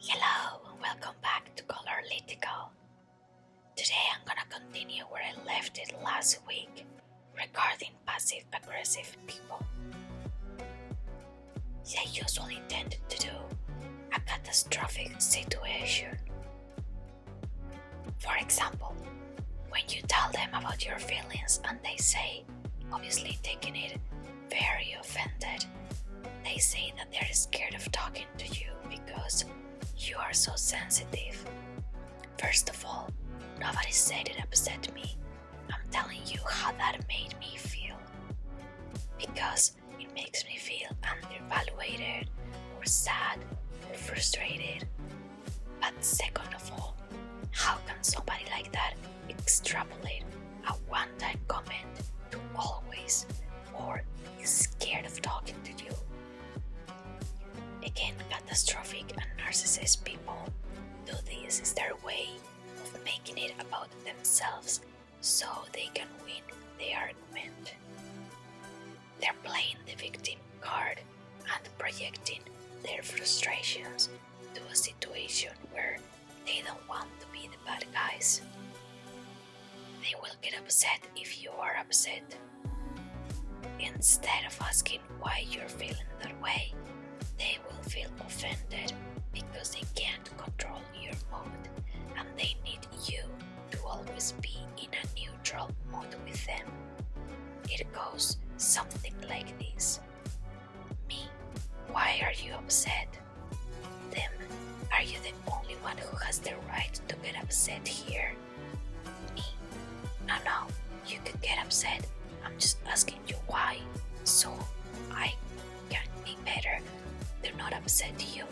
Hello and welcome back to Colorlytical. Today I'm gonna continue where I left it last week regarding passive-aggressive people. They usually tend to do a catastrophic situation. For example, when you tell them about your feelings and they say, obviously taking it very offended, they say that they're scared of talking to you because you are so sensitive. First of all, nobody said it upset me. I'm telling you how that made me feel. Because it makes me feel undervalued or sad or frustrated. But second of all, how can somebody like that extrapolate a one-time comment to always or is scared of talking to you? Again, catastrophic and narcissist people do this as their way of making it about themselves so they can win the argument. They're playing the victim card and projecting their frustrations to a situation where they don't want to be the bad guys. They will get upset if you are upset. Instead of asking why you're feeling that way, they will feel offended because they can't control your mood and they need you to always be in a neutral mood with them. It goes something like this. Me, why are you upset? Them, are you the only one who has the right to get upset here? Me, no, you can get upset. I'm just asking you why, so I can be better. They're not upset you.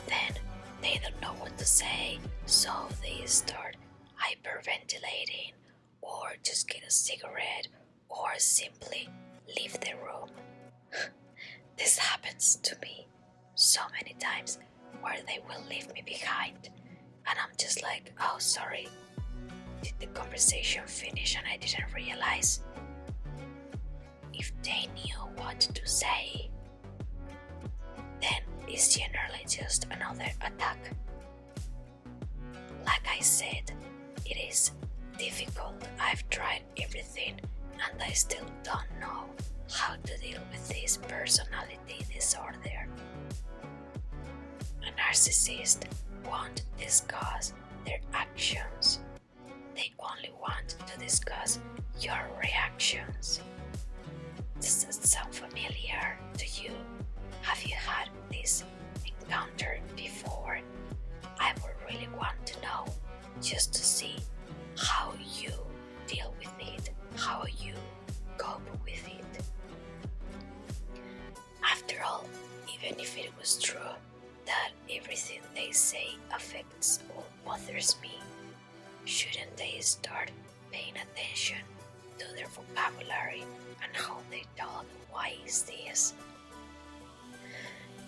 Then they don't know what to say, so they start hyperventilating or just get a cigarette or simply leave the room. This happens to me so many times where they will leave me behind and I'm just like, oh sorry, did the conversation finish and I didn't realize? If they knew what to say, then it's generally just another attack. Like I said, it is difficult. I've tried everything and I still don't know how to deal with this personality disorder. A narcissist won't discuss their actions. They only want to discuss your reactions. Does that sound familiar to you? Have you had this encounter before? I would really want to know, just to see how you deal with it, how you cope with it. After all, even if it was true that everything they say affects or bothers me, shouldn't they start paying attention to their vocabulary and how they talk? Why is this?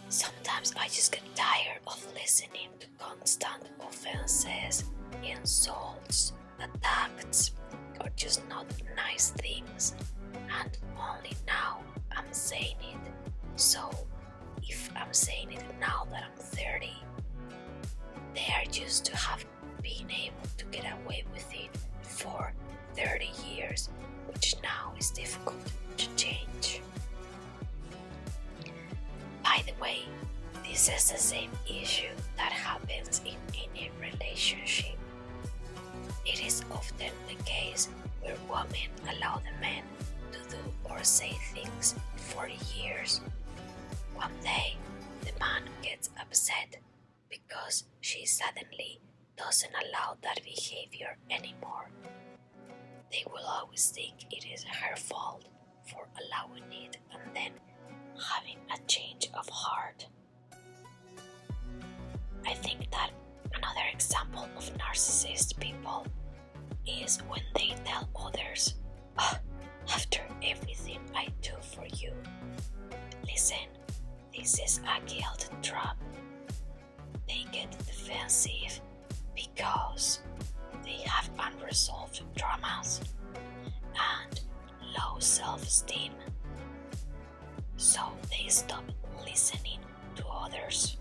Sometimes I just get tired of listening to constant offenses, insults, attacks, or just not nice things, and only now I'm saying it. So if I'm saying it now that I'm 30, they are used to have been able to get away with it for 30 years, which now is difficult to change. By the way, this is the same issue that happens in any relationship. It is often the case where women allow the men to do or say things for years. One day, the man gets upset because she suddenly doesn't allow that behavior anymore. They will always think it is her fault for allowing it and then having a change of heart. I think that another example of narcissist people is when they tell others, after everything I do for you, listen, this is a guilt trap. They get defensive because they have unresolved traumas and low self-esteem. So they stop listening to others.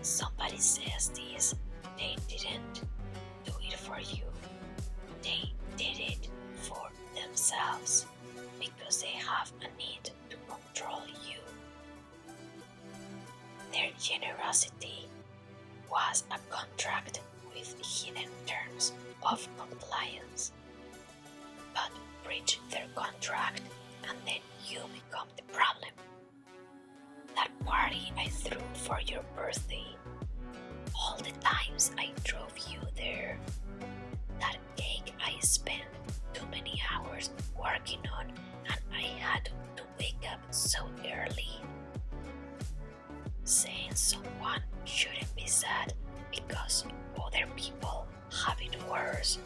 somebody says this, they didn't do it for you. They did it for themselves because they have a need to control you. Their generosity was a contract with hidden terms of compliance. But breach their contract and then you become the problem. That party I threw for your birthday, all the times I drove you there, that cake I spent too many hours working on and I had to wake up so early. Saying someone shouldn't be sad because other people have it worse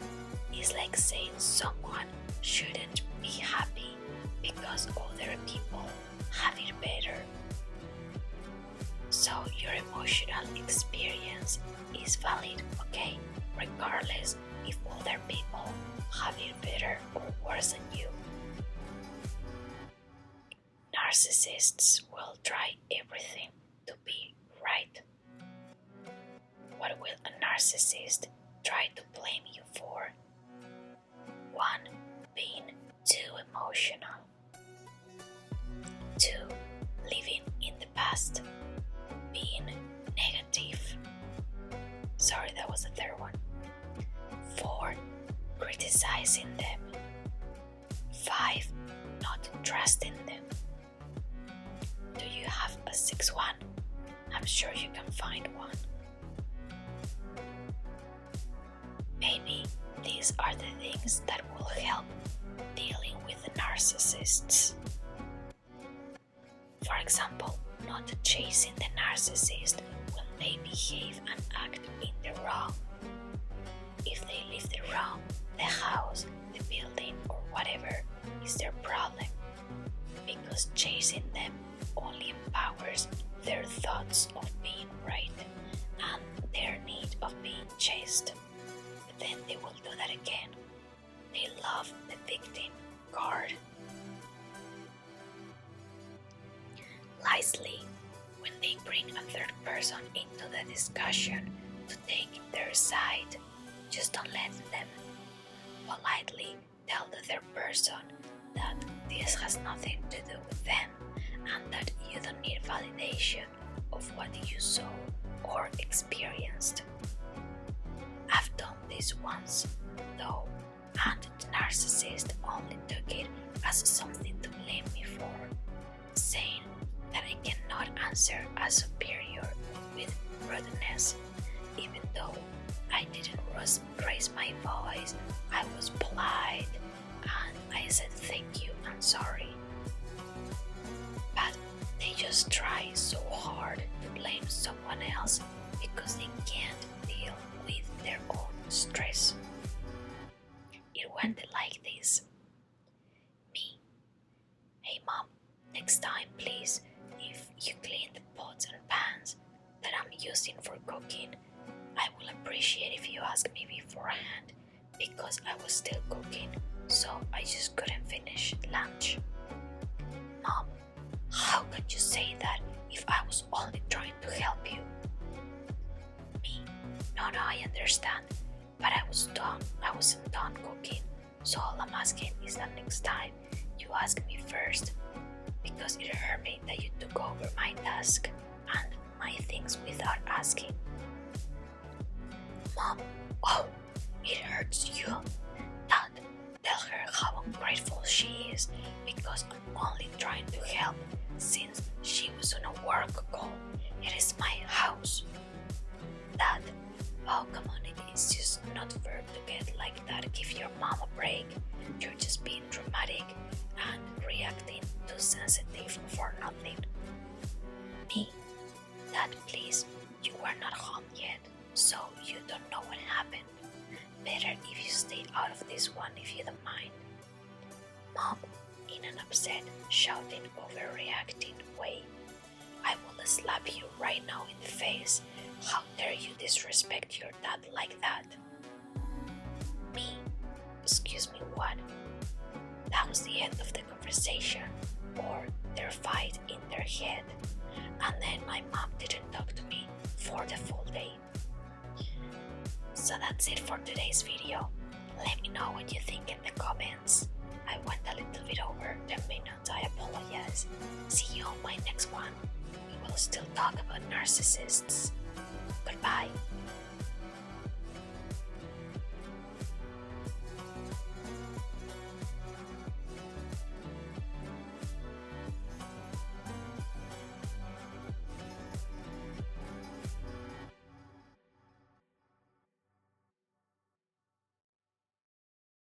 is like saying someone shouldn't be happy because other people have it better. So your emotional experience is valid, okay? Regardless if other people have it better or worse than you. Narcissists will try everything to be right. What will a narcissist try to blame you for? 1. Being too emotional. 2. Living in the past. Being negative. Sorry, that was the third one. 4. Criticizing them. 5. Not trusting them. Do you have a 6th one? I'm sure you can find one. Maybe these are the things that will help dealing with the narcissists. For example, not chasing the narcissist when they behave and act in the wrong. If they leave the room, the house, the building, or whatever is their problem, because chasing them only empowers their thoughts of being right and their need of being chased. But then they will do that again. They love the victim card. Lastly, when they bring a third person into the discussion to take their side, just don't let them. Politely tell the third person that this has nothing to do with them and that you don't need validation of what you saw or experienced. I've done this once, though, and the narcissist only took it as something to blame me for, saying that I cannot answer a superior with rudeness, even though I didn't raise my voice. I was polite and I said thank you and sorry. But they just try so hard to blame someone else because they can't deal with their own stress. It went like this. Me. Hey mom, next time please, if you clean the pots and pans that I'm using for cooking, I will appreciate if you ask me beforehand because I was still cooking, so I just couldn't finish lunch. Mom, how could you say that if I was only trying to help you? Me, no, I understand, but I wasn't done cooking, so all I'm asking is that next time you ask me first, because it hurt me that you took over my task and my things without asking. Mom, oh, it hurts you? Dad, tell her how ungrateful she is because I'm only trying to help since she was on a work call. It is my house. Dad, oh come on, it is just not fair to get like that. Give your mom a break. You're just being dramatic and reacting too sensitive for nothing. Me, Dad, please, you were not home yet, so you don't know what happened. Better if you stay out of this one if you don't mind. Mom, in an upset, shouting, overreacting way. I will slap you right now in the face. How dare you disrespect your dad like that? Me, excuse me, what? That was the end of the conversation, or their fight in their head. And then my mom didn't talk to me for the full day. So that's it for today's video. Let me know what you think in the comments. I went a little bit over 10 minutes, I apologize. See you on my next one. We will still talk about narcissists. Goodbye.